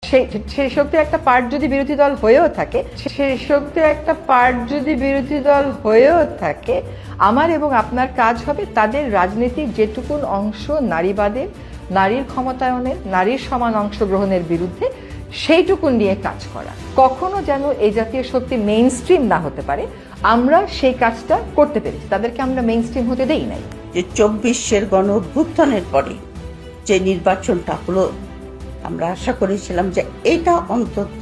সেই শক্তির একটা পার্ট যদি বিরোধী দল হয়েও থাকে, সেই শক্তির একটা পার্ট যদি বিরোধী দল হয়েও থাকে, আমার এবং আপনার কাজ হবে তাদের রাজনীতির যেটুকুন অংশ নারীবাদের, নারীর ক্ষমতায়নের, নারীর সমান অংশগ্রহণের বিরুদ্ধে, সেইটুকুন নিয়ে কাজ করা। কখনো যেন এই জাতীয় শক্তি মেইন স্ট্রিম না হতে পারে, আমরা সেই কাজটা করতে পেরেছি। তাদেরকে আমরা মেইন স্ট্রিম হতে দেই নাই। যে 24-এর গণ অভ্যুত্থানের পরে যে নির্বাচনটা হলো, আমরা আশা করেছিলাম যে এটা অন্তত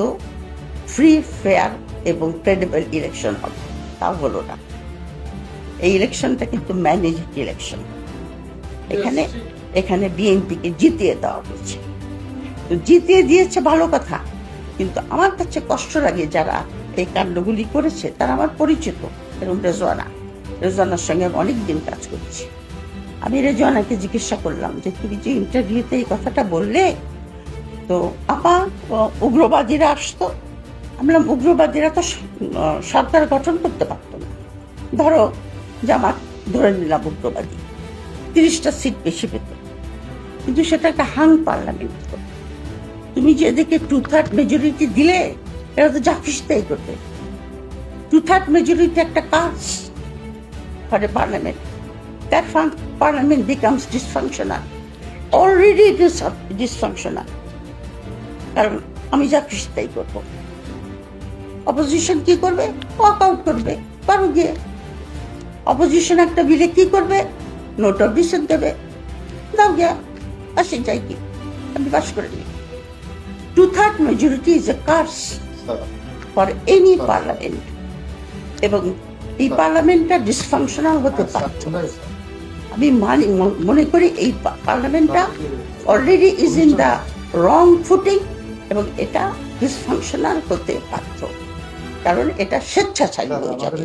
ফ্রি, ফেয়ার এবং ক্রেডিবল ইলেকশন হবে। তা হলো না। এই ইলেকশনটা কিন্তু ম্যানেজড ইলেকশন। এখানে বিএনপিকে জিতিয়ে দেওয়া হয়েছে। তো জিতিয়ে দিয়েছে ভালো কথা, কিন্তু আমার কাছে কষ্ট লাগে যারা এই কাণ্ডগুলি করেছে তারা আমার পরিচিত। এবং রেজওয়ানার সঙ্গে আমি অনেকদিন কাজ করেছি। আমি রেজওয়ানাকে জিজ্ঞাসা করলাম যে তুমি যে ইন্টারভিউতে এই কথাটা বললে, তো আপা উগ্রবাদীরা আসতো। আমি বললাম উগ্রবাদীরা তো সরকার গঠন করতে পারতো না। ধরো জামাত ধরে নিলাম উগ্রবাদী 30টা সিট বেশি পেত, কিন্তু সেটা একটা হাং পার্লামেন্ট। তুমি যেদিকে 2/3 মেজরিটি দিলে এরা তো যা খুশি তাই করবে। 2/3 মেজরিটি একটা কাজ for a parliament. That parliament becomes dysfunctional. Already it is dysfunctional. কারণ আমি যা খুশি তাই করবো। অপোজিশন কি করবে? ওয়াক আউট করবে, পারো গিয়ে। অপোজিশন একটা বিলে কি করবে? নোট অফ ডিসেন্ট দেবে, দাও গিয়া, আসে যাই কি, আমি পাস করে নিই। 2/3 majority is a curse for any parliament. এবং এই পার্লামেন্টটা ডিসফাংশনাল হতে পারত। আমি মনে করি এই পার্লামেন্টটা already is in the wrong footing, এবং এটা ডিসফাংশনাল হতে পারত, কারণ এটা স্বেচ্ছাচারী হয়ে যাবে।